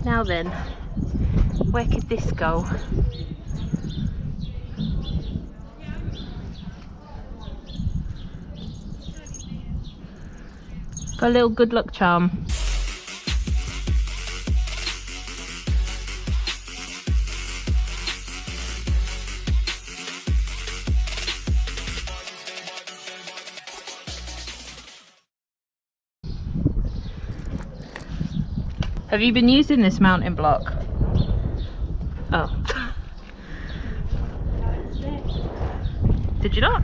Now then, where could this go? Got a little good luck charm. Have you been using this mounting block? Oh. Did you not?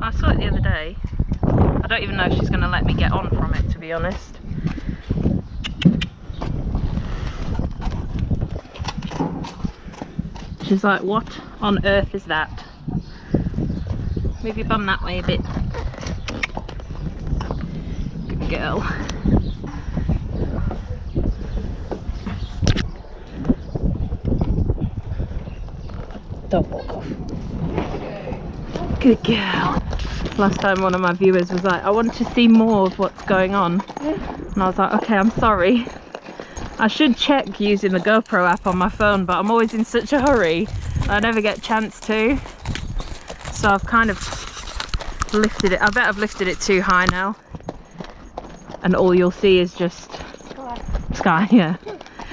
I saw it the other day. I don't even know if she's going to let me get on from it, to be honest. She's like, what on earth is that? Move your bum that way a bit. Good girl. Don't walk off. Good girl. Last time one of my viewers was like, I want to see more of what's going on. And I was like, okay, I'm sorry. I should check using the GoPro app on my phone, but I'm always in such a hurry. I never get a chance to. So I've kind of lifted it. I bet I've lifted it too high now. And all you'll see is just sky, yeah.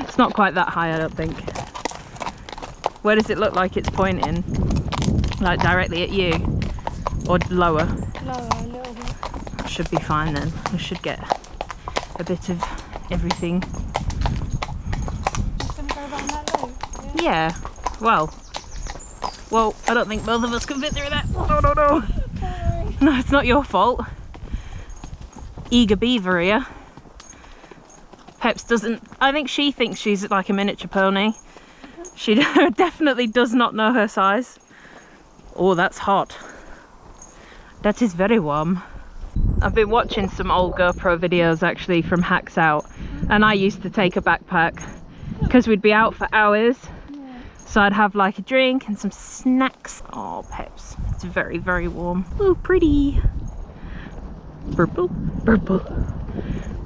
It's not quite that high, I don't think. Where does it look like it's pointing? Like directly at you? Or lower? Lower a little bit. Should be fine then. We should get a bit of everything. Just gonna go around that loop? Yeah. Well, I don't think both of us can fit through that. No, no, no. Sorry. No, it's not your fault. Eager beaver here. Peps doesn't, I think she thinks she's like a miniature pony. She definitely does not know her size. Oh, that's hot. That is very warm. I've been watching some old GoPro videos actually from Hacks Out, and I used to take a backpack because we'd be out for hours. Yeah. So I'd have like a drink and some snacks. Oh, Peps, it's very, very warm. Oh, pretty. Purple, purple,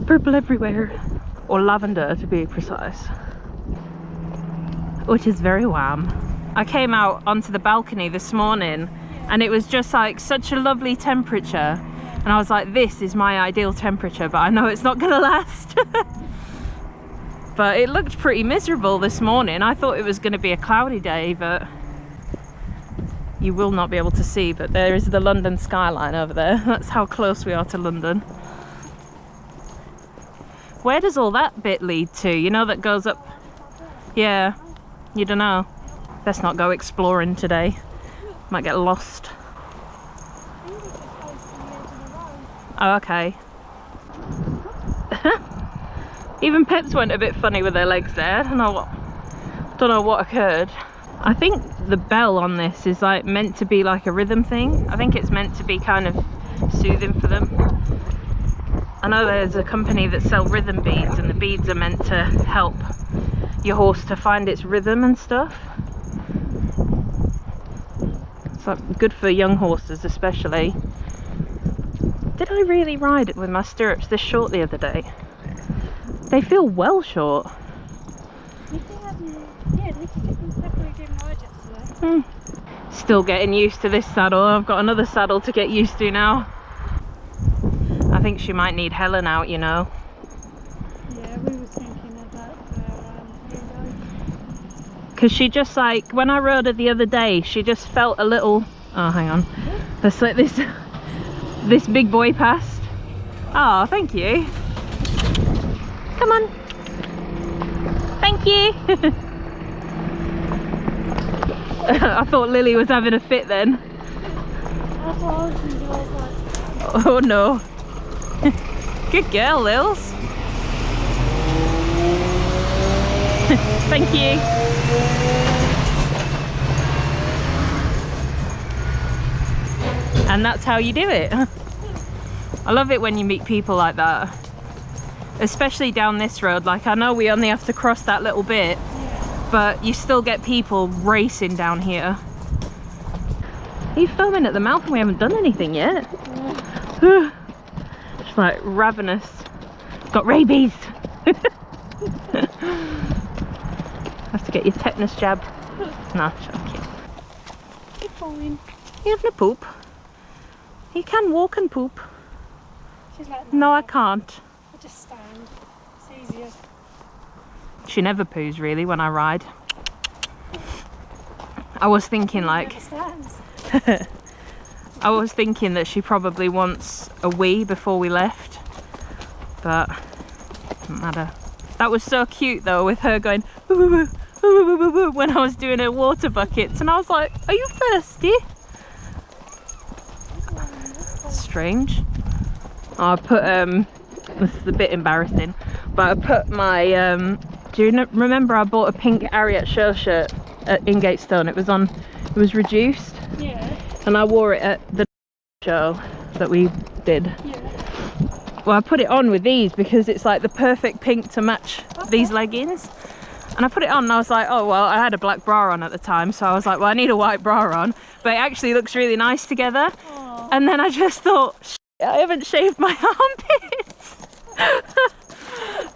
purple everywhere. Or lavender to be precise. Which is very warm. I came out onto the balcony this morning and it was just like such a lovely temperature, and I was like, this is my ideal temperature, but I know it's not gonna last. But it looked pretty miserable this morning. I thought it was going to be a cloudy day, but you will not be able to see, but there is the London skyline over there. That's how close we are to London. Where does all that bit lead to? You know, that goes up. Yeah, you don't know. Let's not go exploring today. Might get lost. Oh, okay. Even Peps went a bit funny with her legs there. I don't know what occurred. I think the bell on this is like meant to be like a rhythm thing. I think it's meant to be kind of soothing for them. I know there's a company that sell rhythm beads, and the beads are meant to help your horse to find its rhythm and stuff. It's like good for young horses especially. Did I really ride it with my stirrups this short the other day? They feel well short. Still getting used to this saddle. I've got another saddle to get used to now. I think she might need Helen out, you know. Yeah, we were thinking of that because she just, like, when I rode her the other day, she just felt a little, oh, hang on, let's let this big boy past. Oh, thank you. Come on. Thank you. I thought Lily was having a fit then. That's what I was thinking. I was like, oh no. Good girl, Lils. Thank you. And that's how you do it. I love it when you meet people like that. Especially down this road. Like, I know we only have to cross that little bit, but you still get people racing down here. Are you foaming at the mouth and we haven't done anything yet? yeah. It's like ravenous. Got rabies. Have to get your tetanus jab. No, joking. You're fine. You having a poop? You can walk and poop. She's like, No, I can't. I just stand. It's easier. She never poos really when I ride. I was thinking like... Stands. I was thinking that she probably wants a wee before we left. But it doesn't matter. That was so cute though, with her going woo, woo, woo, woo, woo, woo, woo, when I was doing her water buckets, and I was like, are you thirsty? Strange. I put this is a bit embarrassing, but I put my do you remember I bought a pink Ariat show shirt at Ingatestone? It was reduced. Yeah. And I wore it at the show that we did. Yeah. Well, I put it on with these because it's like the perfect pink to match these leggings. And I put it on and I was like, oh, well, I had a black bra on at the time. So I was like, well, I need a white bra on. But it actually looks really nice together. Aww. And then I just thought, I haven't shaved my armpits.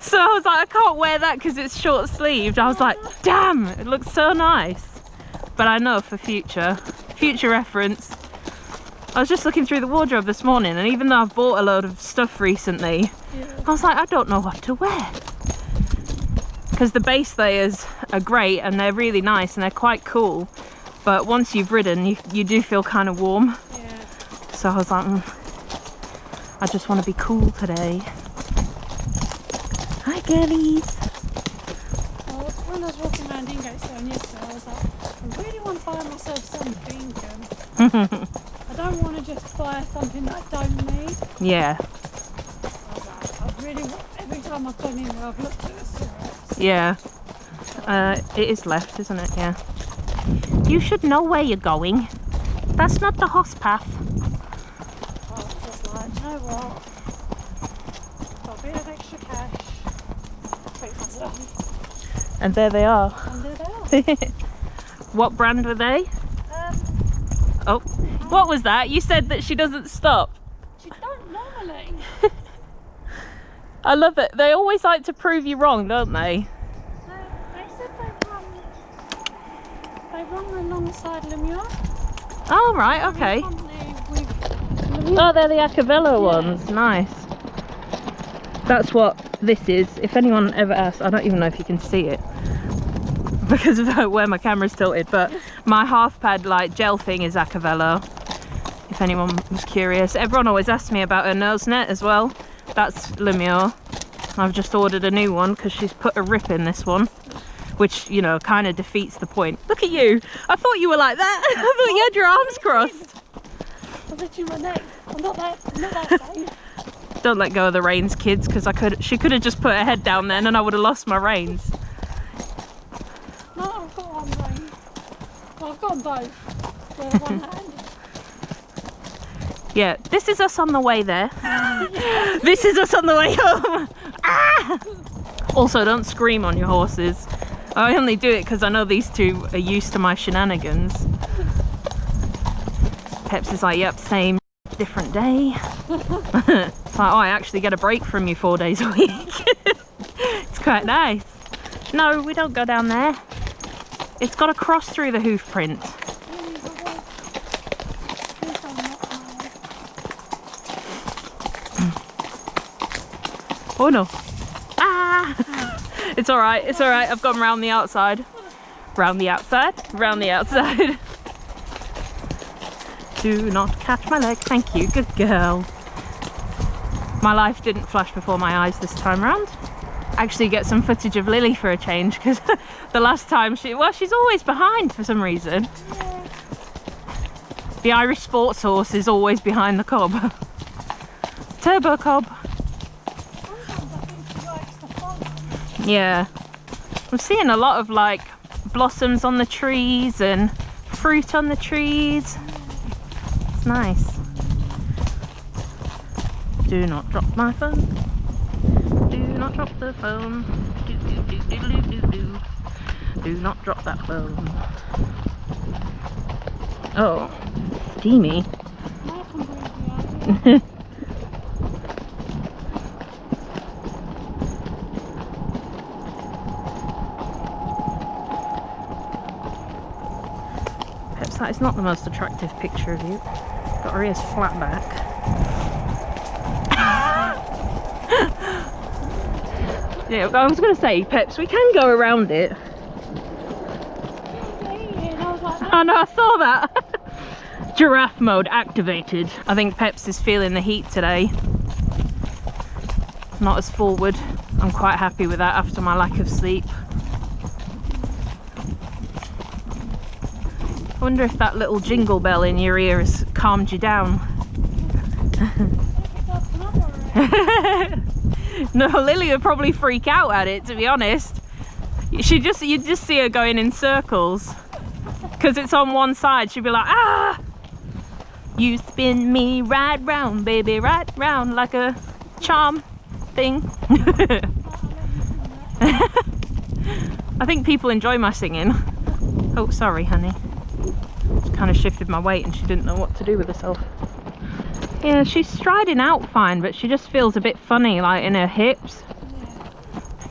So I was like, I can't wear that because it's short sleeved. I was like, damn, it looks so nice. But I know for future reference. I was just looking through the wardrobe this morning, and even though I've bought a load of stuff recently, I was like, I don't know what to wear. Because the base layers are great and they're really nice and they're quite cool. But once you've ridden, you do feel kind of warm. Yeah. So I was like, I just want to be cool today. Hi, girlies. Well, when I was walking around Ingatestone yesterday, I was like, I really want to buy myself something. I don't want to just buy something that I don't need. Yeah. I was like, I really want, every time I've gone in there, I've looked at the syrups. Yeah. It is left, isn't it? Yeah. You should know where you're going. That's not the horse path. I was just like, you know what? I've got a bit of extra cash. Treat myself. And there they are. And there they are. What brand were they? Oh, what was that? You said that she doesn't stop. She don't normally. I love it. They always like to prove you wrong, don't they? They said they run alongside Lemieux. Oh, right, okay. Oh, they're the Acavello ones. Nice. That's what this is. If anyone ever asks, I don't even know if you can see it because of where my camera's tilted, but my half pad like gel thing is Acavello, if anyone was curious. Everyone always asks me about her nose net as well. That's Lemieux. I've just ordered a new one because she's put a rip in this one, which, you know, kind of defeats the point. Look at you. I thought you were like that. I thought you had your arms crossed. I was itching my neck. I'm not that safe. Don't let go of the reins, kids, because she could have just put her head down then and I would have lost my reins. No, I've got one rein. Well, I've got them both. With one hand. Yeah, this is us on the way there. This is us on the way home. Ah! Also, don't scream on your horses. I only do it because I know these two are used to my shenanigans. Peps is like, yep, same, different day. It's like, oh, I actually get a break from you 4 days a week. It's quite nice. No, we don't go down there. It's got to cross through the hoof print. Oh no. Ah! It's alright, it's alright. I've gone round the outside. Round the outside, round the outside. Do not catch my leg. Thank you, good girl. My life didn't flash before my eyes this time round. Actually get some footage of Lily for a change, because the last time she's always behind for some reason. Yeah. The Irish sports horse is always behind the cob. Turbo cob. Yeah, I'm seeing a lot of like blossoms on the trees and fruit on the trees. It's nice. Do not drop my phone. Do not drop the phone. Do not drop that phone. Oh, steamy. It's not the most attractive picture of you. Got her ears flat back. Yeah, I was going to say, Peps, we can go around it. Oh no, I saw that. Giraffe mode activated. I think Peps is feeling the heat today. Not as forward. I'm quite happy with that after my lack of sleep. I wonder if that little jingle bell in your ear has calmed you down. No, Lily would probably freak out at it, to be honest. You'd just see her going in circles. Because it's on one side, she'd be like, ah! You spin me right round, baby, right round, like a charm thing. I think people enjoy my singing. Oh, sorry, honey. Just kind of shifted my weight and she didn't know what to do with herself. Yeah, she's striding out fine, but she just feels a bit funny, like in her hips.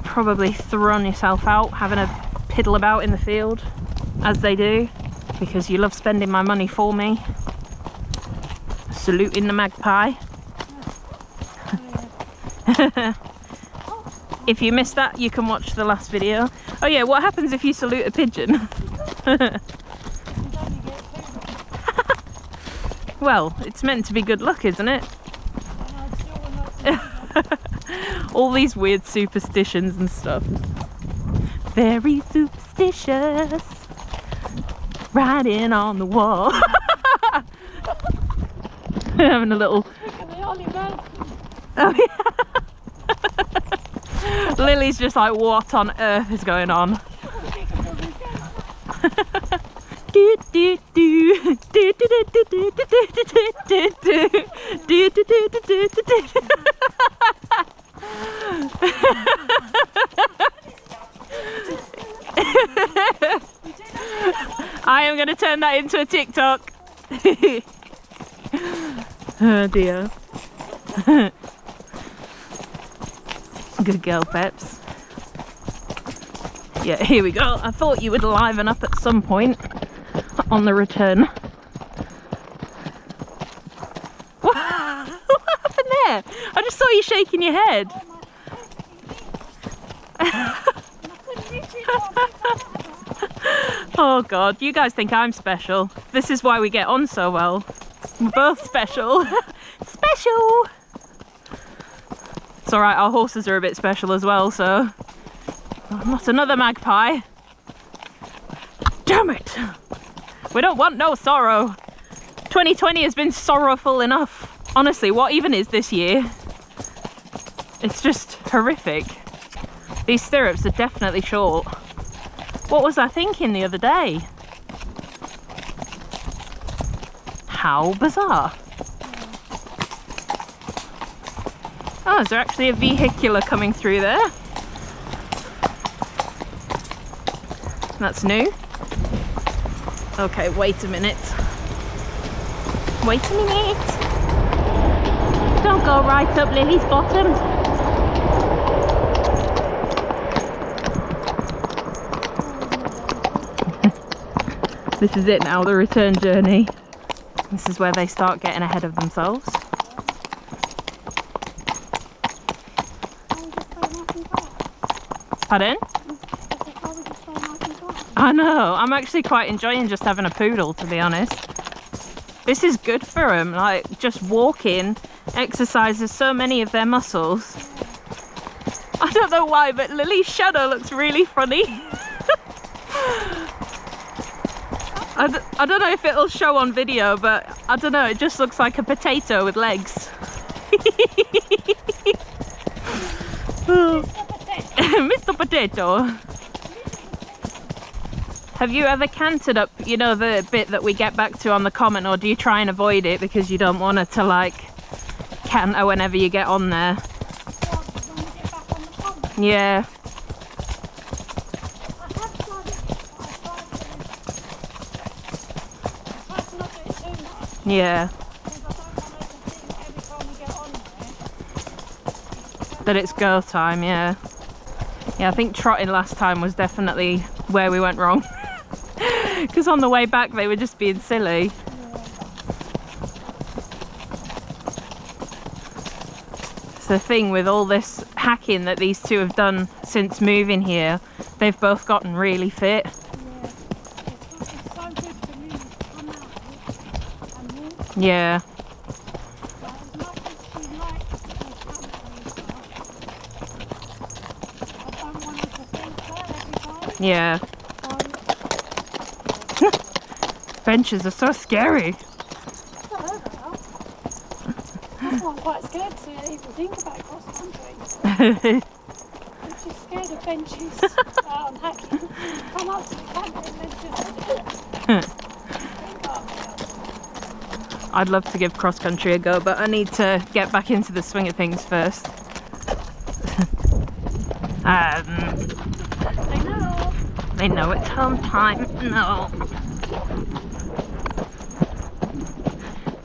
Probably thrown yourself out, having a piddle about in the field, as they do, because you love spending my money for me. Saluting the magpie. If you missed that, you can watch the last video. Oh yeah, what happens if you salute a pigeon? Well, it's meant to be good luck, isn't it? All these weird superstitions and stuff. Very superstitious. Writing on the wall. Having a little... Oh yeah. Lily's just like, what on earth is going on? I am going to turn that into a TikTok. Oh dear. Good girl, Peps. Yeah, here we go. I thought you would liven up at some point on the return. What happened there? I just saw you shaking your head. Oh god, you guys think I'm special. This is why we get on so well. We're both special. Special! It's alright, our horses are a bit special as well, so... Oh, not another magpie. Damn it! We don't want no sorrow. 2020 has been sorrowful enough. Honestly, what even is this year? It's just horrific. These stirrups are definitely short. What was I thinking the other day? How bizarre. Oh, is there actually a vehicular coming through there? That's new. Okay, wait a minute. Wait a minute. Don't go right up Lily's bottom. This is it now, the return journey. This is where they start getting ahead of themselves. Pardon? I know, I'm actually quite enjoying just having a poodle, to be honest. This is good for them, like just walking exercises so many of their muscles. I don't know why, but Lily's shadow looks really funny. I don't know if it'll show on video, but I don't know, it just looks like a potato with legs. Mr. Potato. Have you ever cantered up, you know, the bit that we get back to on the common, or do you try and avoid it because you don't want it to like canter whenever you get on there? Yeah. Yeah. That it's go time, yeah. Yeah, I think trotting last time was definitely where we went wrong. Because on the way back they were just being silly. It's the thing with all this hacking that these two have done since moving here. They've both gotten really fit. Yeah. Yeah. Benches are so scary. That's why I'm quite scared to even think about cross country. I'm just scared of benches on hacking. Come up to the camera and then just I'd love to give cross country a go, but I need to get back into the swing of things first. They know it's home time. No.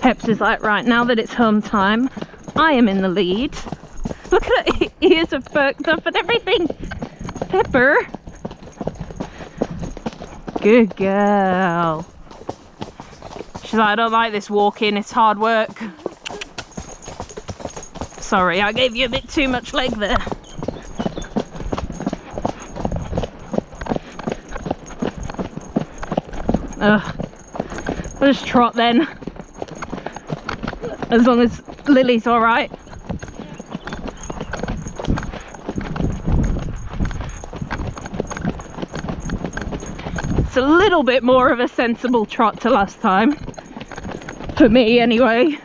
Peps is like, right, now that it's home time, I am in the lead. Look at it, ears are perked up and everything. Pepper. Good girl. She's like, I don't like this walking, it's hard work. Sorry, I gave you a bit too much leg there. Ugh. We'll just trot then. As long as Lily's alright. It's a little bit more of a sensible trot to last time. For me, anyway.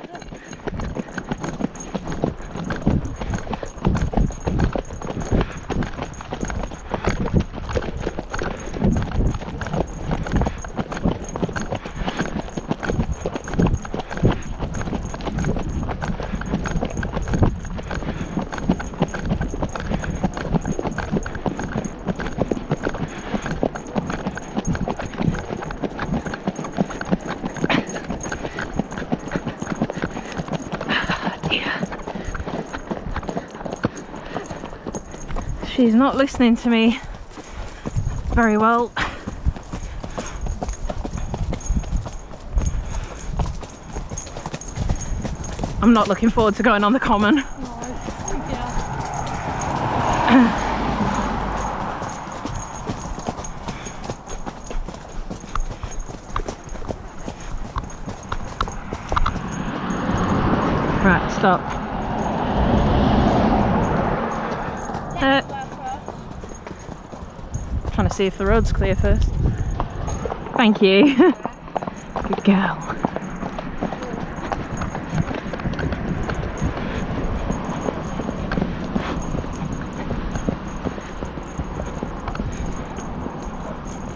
She's not listening to me very well. I'm not looking forward to going on the common. Right, stop. Trying to see if the road's clear first. Thank you. Good girl.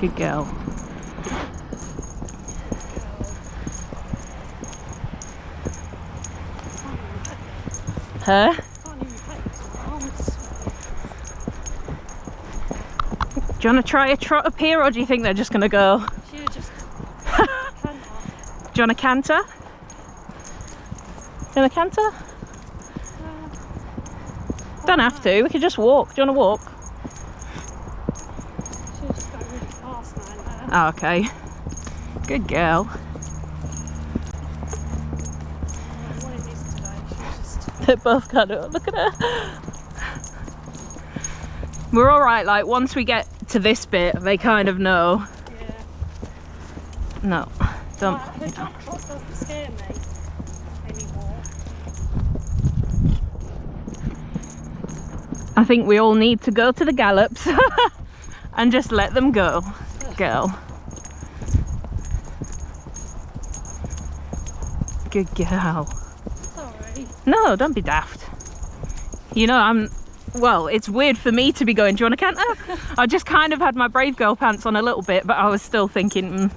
Good girl. Huh? Do you want to try a trot up here, or do you think they're just going to go? She'll just canter. Do you want to canter? Do you want to canter? Don't have to, we could just walk. Do you want to walk? She'll just go really fast now. Oh, okay. Good girl. One of these today, she's just... They're both kind of, look at her. We're alright, like once we get to this bit, they kind of know. Yeah. No, don't. Her jump trot doesn't scare me anymore. I think we all need to go to the gallops and just let them go, girl. Good girl. Sorry. No, don't be daft. You know, well, it's weird for me to be going, do you want to canter? I just kind of had my brave girl pants on a little bit, but I was still thinking,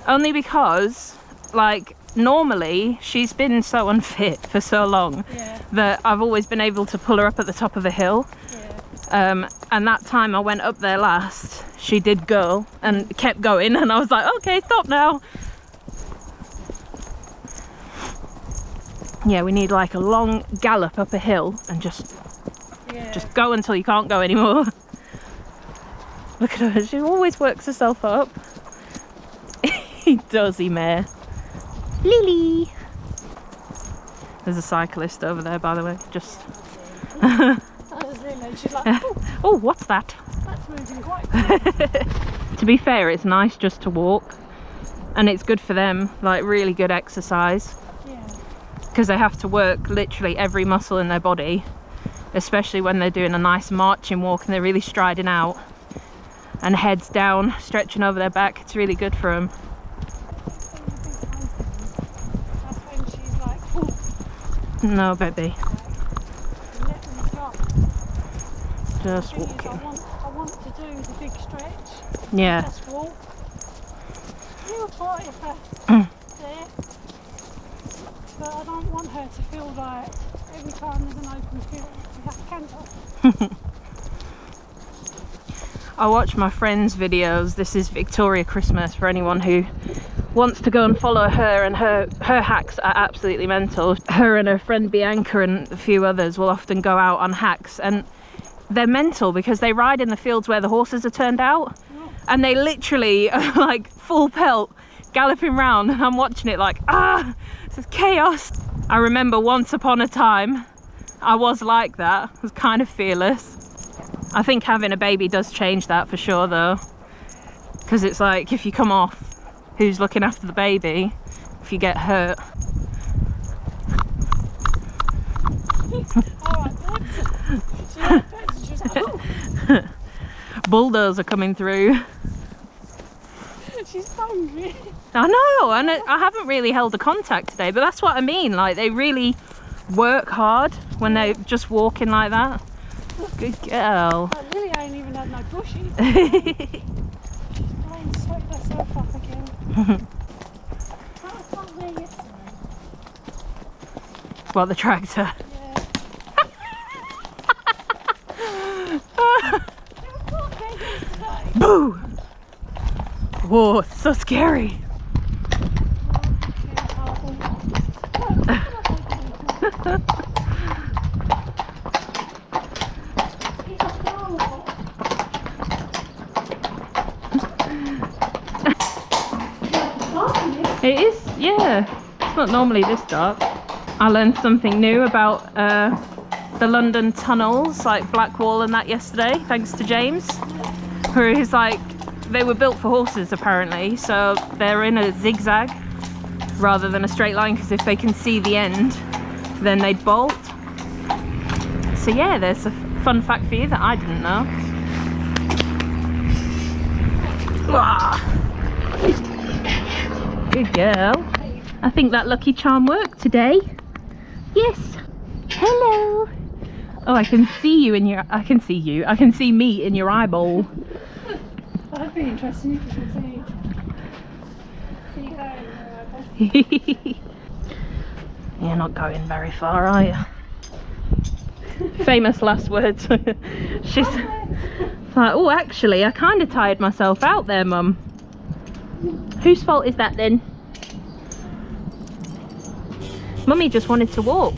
Only because, like, normally she's been so unfit for so long that I've always been able to pull her up at the top of a hill. And that time I went up there last, she did go and kept going, and I was like, okay, stop now. Yeah, we need like a long gallop up a hill and just go until you can't go anymore. Look at her, she always works herself up. He does, he mare. Lily! There's a cyclist over there, by the way, just... She's like, oh, what's that? that's moving quite quick. To be fair, it's nice just to walk, and it's good for them, like really good exercise. Yeah. Because they have to work literally every muscle in their body, especially when they're doing a nice marching walk and they're really striding out and heads down, stretching over their back. It's really good for them. That's when she's like, oh, No, baby. let them drop. Just The thing is, walking. I want to do the big stretch. Yeah. Just walk. You'll try your best there. But I don't want her to feel like every time there's an open field, we have to canter. I watch my friends' videos. This is Victoria Christmas for anyone who wants to go and follow her, and her hacks are absolutely mental. Her and her friend Bianca and a few others will often go out on hacks, and they're mental because they ride in the fields where the horses are turned out, and they literally are like full pelt galloping round, and I'm watching it like, ah, this is chaos. I remember once upon a time I was like that. I was kind of fearless. I think having a baby does change that for sure though, because it's like if you come off, who's looking after the baby if you get hurt? Bulldozer coming through. She's hungry. I know, and I haven't really held a contact today, but that's what I mean, like they really work hard when they're just walking like that. Good girl. I really ain't even had no bushies. She's playing sweat herself up again. That was fun there yesterday. What, the tractor? Yeah. Boo! Whoa, it's so scary. It is, yeah. It's not normally this dark. I learned something new about the London tunnels, like Blackwall and that yesterday, thanks to James, who is like, they were built for horses apparently, so they're in a zigzag rather than a straight line, because if they can see the end, then they'd bolt. So yeah, there's a fun fact for you that I didn't know. Good girl. I think that lucky charm worked today. Yes. Hello. Oh, I can see you in your, I can see me in your eyeball. That'd be interesting if you could see her in your eyeball. You're not going very far, are you? Famous last words. She's like, oh, actually, I kind of tired myself out there, Mum. Whose fault is that then? Mummy just wanted to walk.